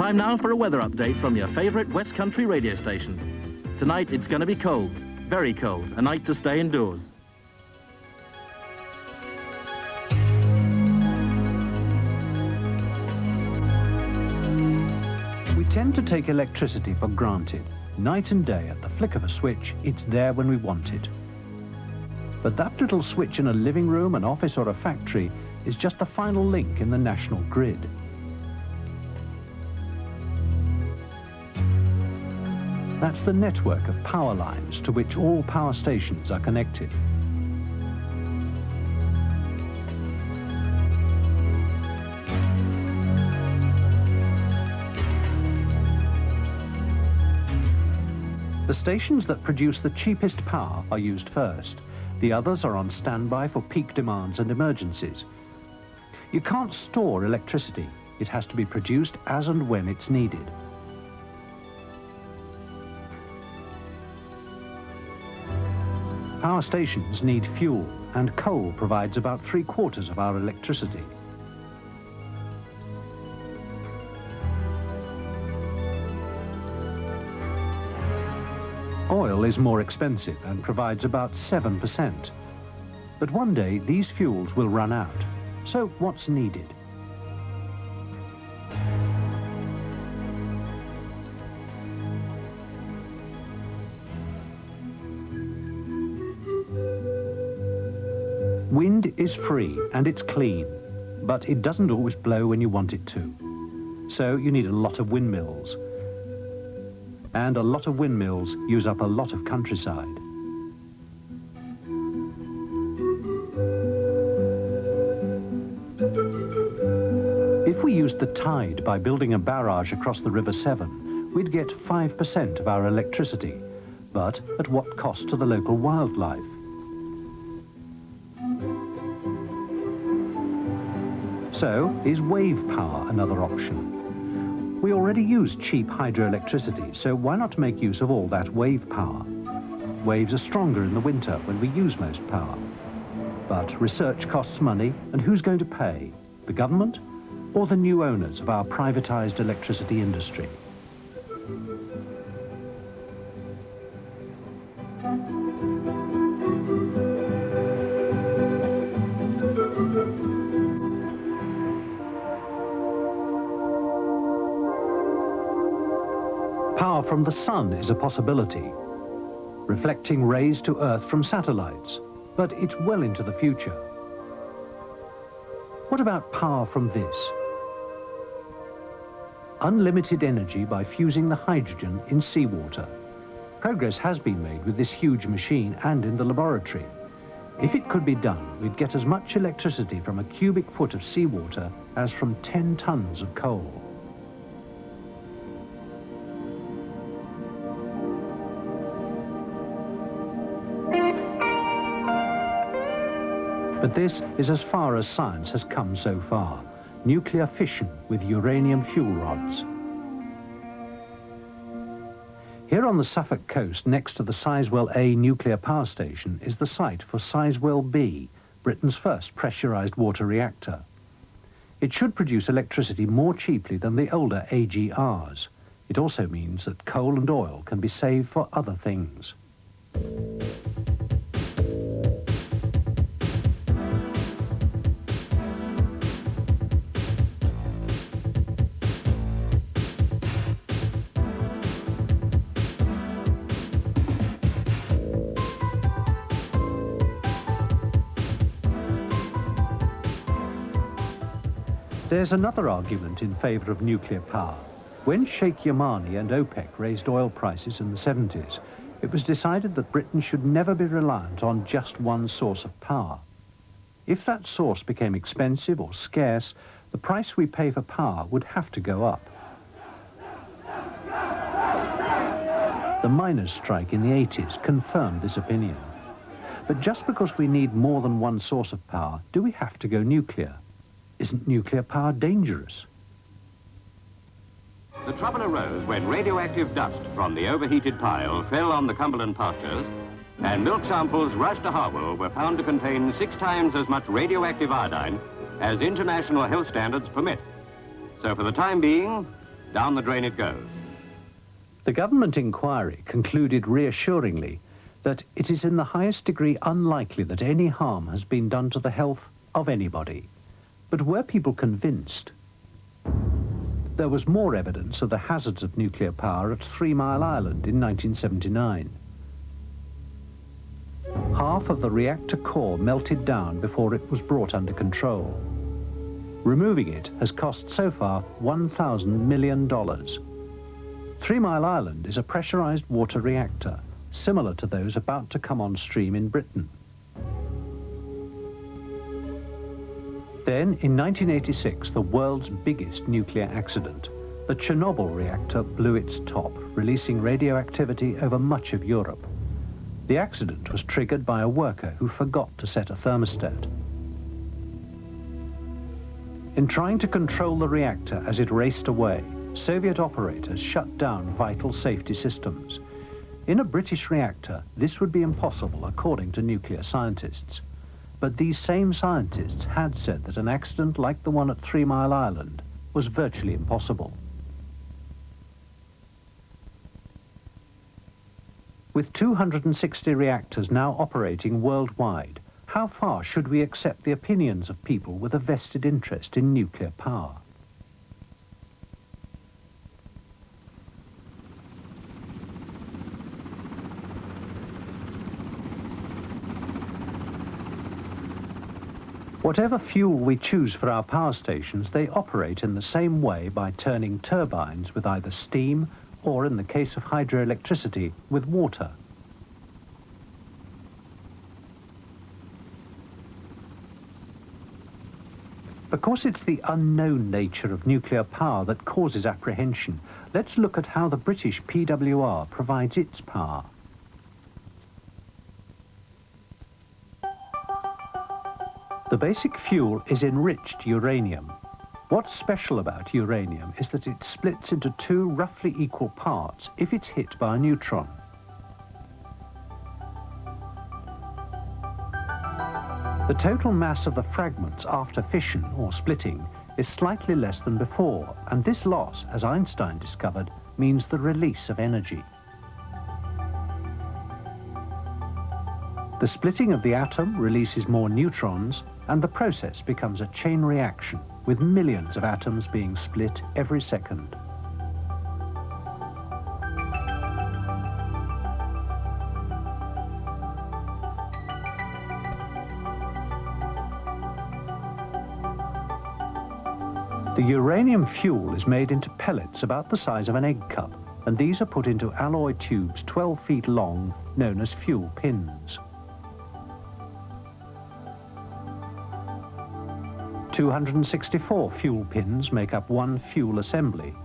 Time now for a weather update from your favourite West Country radio station. Tonight it's going to be cold, very cold, a night to stay indoors. We tend to take electricity for granted. Night and day, at the flick of a switch, it's there when we want it. But that little switch in a living room, an office or a factory is just the final link in the national grid. That's the network of power lines to which all power stations are connected. The stations that produce the cheapest power are used first. The others are on standby for peak demands and emergencies. You can't store electricity. It has to be produced as and when it's needed. Power stations need fuel, and coal provides about 3/4 of our electricity. Oil is more expensive and provides about 7%. But one day these fuels will run out. So what's needed? Wind is free and it's clean, but it doesn't always blow when you want it to. So you need a lot of windmills. And a lot of windmills use up a lot of countryside. If we used the tide by building a barrage across the River Severn, we'd get 5% of our electricity, but at what cost to the local wildlife? So, is wave power another option? We already use cheap hydroelectricity, so why not make use of all that wave power? Waves are stronger in the winter when we use most power. But research costs money, and who's going to pay? The government or the new owners of our privatized electricity industry? Power from the sun is a possibility, reflecting rays to Earth from satellites, but it's well into the future. What about power from this? Unlimited energy by fusing the hydrogen in seawater. Progress has been made with this huge machine and in the laboratory. If it could be done, we'd get as much electricity from a cubic foot of seawater as from 10 tons of coal. But this is as far as science has come so far. Nuclear fission with uranium fuel rods. Here on the Suffolk coast, next to the Sizewell A nuclear power station, is the site for Sizewell B, Britain's first pressurized water reactor. It should produce electricity more cheaply than the older AGRs. It also means that coal and oil can be saved for other things. There's another argument in favour of nuclear power. When Sheikh Yamani and OPEC raised oil prices in the 70s, it was decided that Britain should never be reliant on just one source of power. If that source became expensive or scarce, the price we pay for power would have to go up. The miners' strike in the 80s confirmed this opinion. But just because we need more than one source of power, do we have to go nuclear? Isn't nuclear power dangerous? The trouble arose when radioactive dust from the overheated pile fell on the Cumberland pastures, and milk samples rushed to Harwell were found to contain 6 times as much radioactive iodine as international health standards permit. So for the time being, down the drain it goes. The government inquiry concluded reassuringly that it is in the highest degree unlikely that any harm has been done to the health of anybody. But were people convinced? There was more evidence of the hazards of nuclear power at 3 Mile Island in 1979. Half of the reactor core melted down before it was brought under control. Removing it has cost so far $1,000 million. 3 Mile Island is a pressurized water reactor, similar to those about to come on stream in Britain. Then, in 1986, the world's biggest nuclear accident, the Chernobyl reactor blew its top, releasing radioactivity over much of Europe. The accident was triggered by a worker who forgot to set a thermostat. In trying to control the reactor as it raced away, Soviet operators shut down vital safety systems. In a British reactor, this would be impossible according to nuclear scientists. But these same scientists had said that an accident like the one at 3 Mile Island was virtually impossible. With 260 reactors now operating worldwide, how far should we accept the opinions of people with a vested interest in nuclear power? Whatever fuel we choose for our power stations, they operate in the same way by turning turbines with either steam or, in the case of hydroelectricity, with water. Because it's the unknown nature of nuclear power that causes apprehension, let's look at how the British PWR provides its power. The basic fuel is enriched uranium. What's special about uranium is that it splits into 2 roughly equal parts if it's hit by a neutron. The total mass of the fragments after fission or splitting is slightly less than before, and this loss, as Einstein discovered, means the release of energy. The splitting of the atom releases more neutrons, and the process becomes a chain reaction, with millions of atoms being split every second. The uranium fuel is made into pellets about the size of an egg cup, and these are put into alloy tubes 12 feet long, known as fuel pins. 264 fuel pins make up one fuel assembly.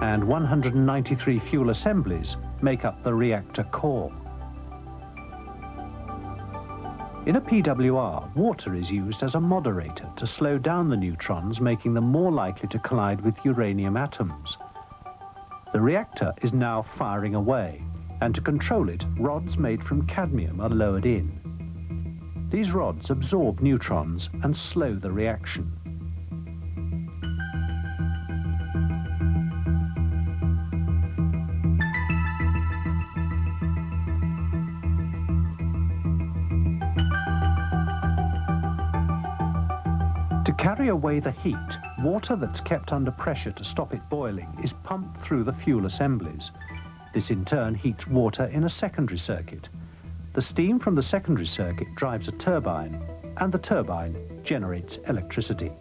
And 193 fuel assemblies make up the reactor core. In a PWR, water is used as a moderator to slow down the neutrons, making them more likely to collide with uranium atoms. The reactor is now firing away, and to control it, rods made from cadmium are lowered in. These rods absorb neutrons and slow the reaction. To carry away the heat, water that's kept under pressure to stop it boiling is pumped through the fuel assemblies. This in turn heats water in a secondary circuit. The steam from the secondary circuit drives a turbine, and the turbine generates electricity.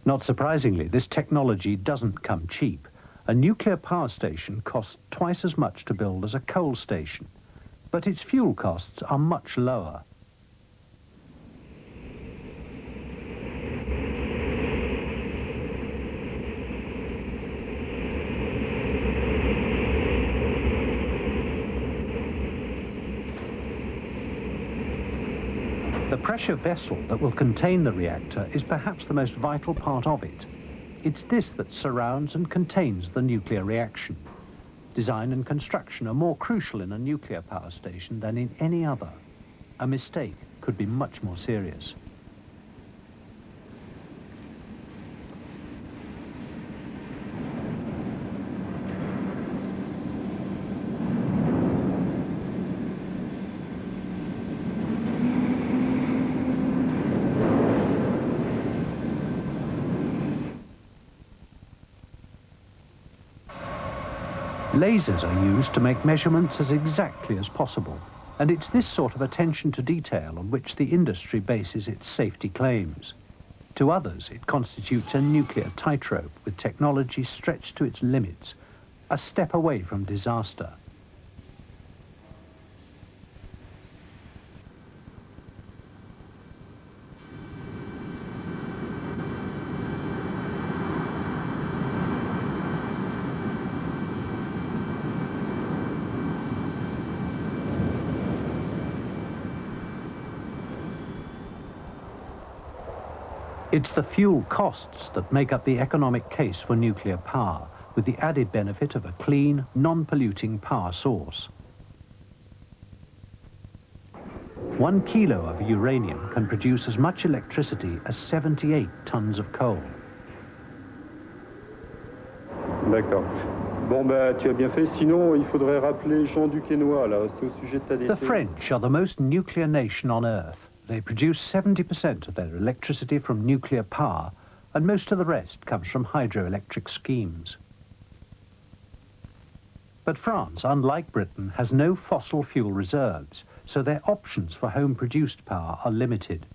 Not surprisingly, this technology doesn't come cheap. A nuclear power station costs twice as much to build as a coal station, but its fuel costs are much lower. The pressure vessel that will contain the reactor is perhaps the most vital part of it. It's this that surrounds and contains the nuclear reaction. Design and construction are more crucial in a nuclear power station than in any other. A mistake could be much more serious. Lasers are used to make measurements as exactly as possible, and it's this sort of attention to detail on which the industry bases its safety claims. To others, it constitutes a nuclear tightrope with technology stretched to its limits, a step away from disaster. It's the fuel costs that make up the economic case for nuclear power, with the added benefit of a clean, non-polluting power source. 1 kilo of uranium can produce as much electricity as 78 tons of coal. D'accord. Bon, bah, tu as bien fait. Sinon, il faudrait rappeler Jean Duquesnoy, là, c'est au sujet de ta The French are the most nuclear nation on Earth. They produce 70% of their electricity from nuclear power, and most of the rest comes from hydroelectric schemes. But France, unlike Britain, has no fossil fuel reserves, so their options for home-produced power are limited.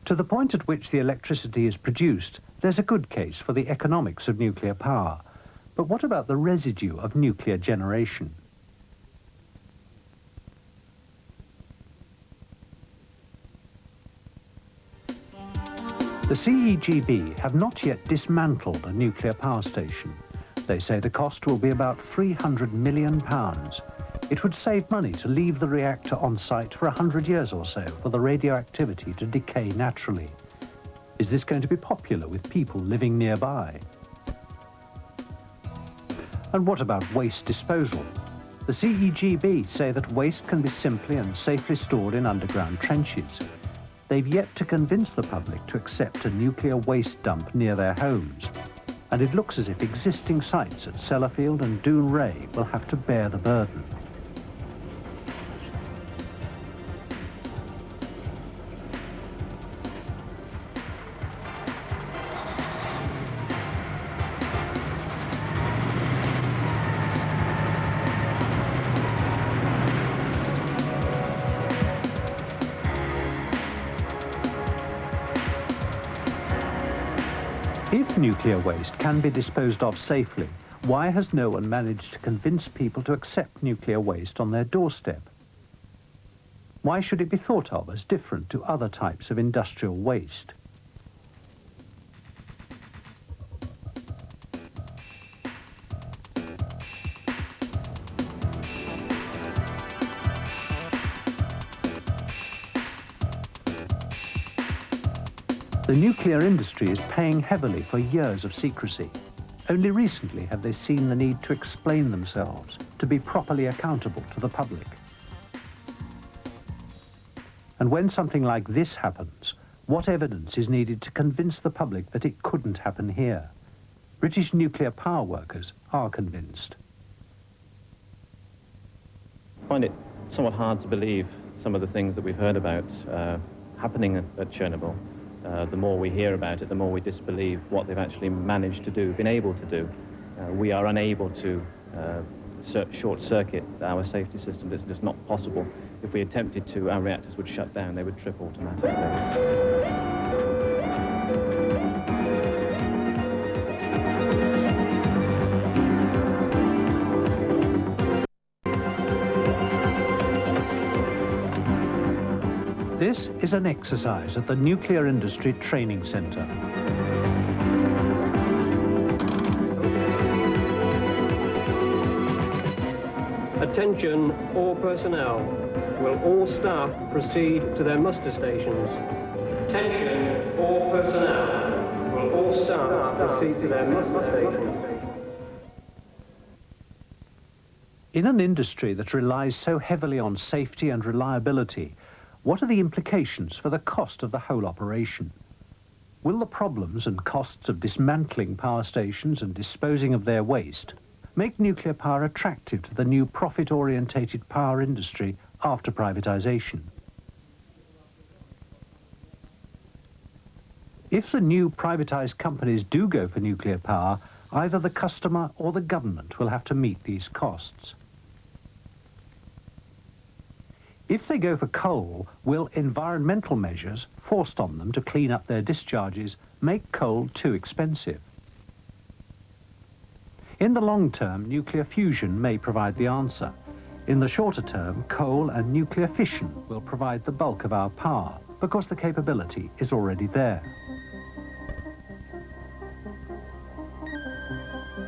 To the point at which the electricity is produced, there's a good case for the economics of nuclear power. But what about the residue of nuclear generation? The CEGB have not yet dismantled a nuclear power station. They say the cost will be about £300 million. It would save money to leave the reactor on site for 100 years or so for the radioactivity to decay naturally. Is this going to be popular with people living nearby? And what about waste disposal? The CEGB say that waste can be simply and safely stored in underground trenches. They've yet to convince the public to accept a nuclear waste dump near their homes. And it looks as if existing sites at Sellafield and Dounreay will have to bear the burden. If nuclear waste can be disposed of safely, why has no one managed to convince people to accept nuclear waste on their doorstep? Why should it be thought of as different to other types of industrial waste? The nuclear industry is paying heavily for years of secrecy. Only recently have they seen the need to explain themselves, to be properly accountable to the public. And when something like this happens, what evidence is needed to convince the public that it couldn't happen here? British nuclear power workers are convinced. I find it somewhat hard to believe some of the things that we've heard about happening at Chernobyl. The more we hear about it, the more we disbelieve what they've actually managed to do, been able to do. We are unable to short-circuit our safety systems. It's just not possible. If we attempted to, our reactors would shut down. They would trip automatically. This is an exercise at the Nuclear Industry Training Centre. Attention all personnel. Will all staff proceed to their muster stations? Attention, all personnel. Will all staff proceed to their muster stations? In an industry that relies so heavily on safety and reliability, what are the implications for the cost of the whole operation? Will the problems and costs of dismantling power stations and disposing of their waste make nuclear power attractive to the new profit-orientated power industry after privatization? If the new privatized companies do go for nuclear power, either the customer or the government will have to meet these costs. If they go for coal, will environmental measures forced on them to clean up their discharges make coal too expensive? In the long term, nuclear fusion may provide the answer. In the shorter term, coal and nuclear fission will provide the bulk of our power because the capability is already there.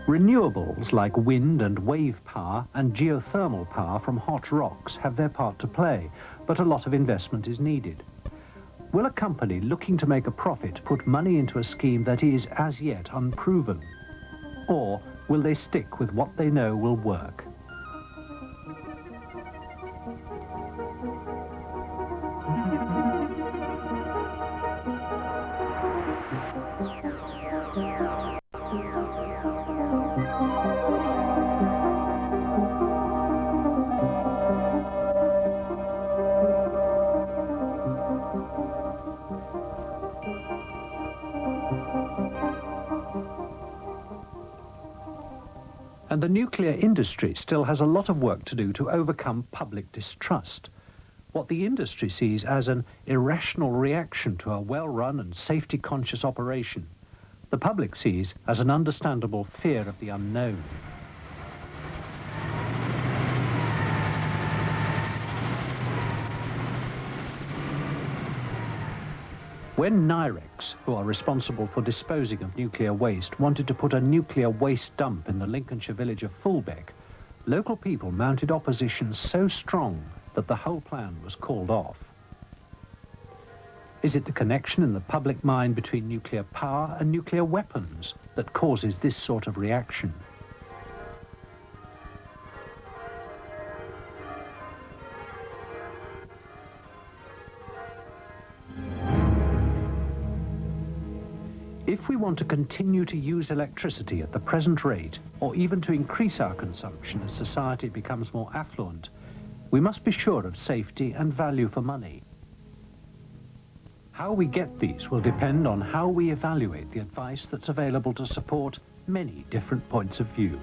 Renewables like wind and wave power and geothermal power from hot rocks have their part to play, but a lot of investment is needed. Will a company looking to make a profit put money into a scheme that is as yet unproven? Or will they stick with what they know will work? And the nuclear industry still has a lot of work to do to overcome public distrust. What the industry sees as an irrational reaction to a well-run and safety-conscious operation, the public sees as an understandable fear of the unknown. When NIREX, who are responsible for disposing of nuclear waste, wanted to put a nuclear waste dump in the Lincolnshire village of Fulbeck, local people mounted opposition so strong that the whole plan was called off. Is it the connection in the public mind between nuclear power and nuclear weapons that causes this sort of reaction? If we want to continue to use electricity at the present rate, or even to increase our consumption as society becomes more affluent, we must be sure of safety and value for money. How we get these will depend on how we evaluate the advice that's available to support many different points of view.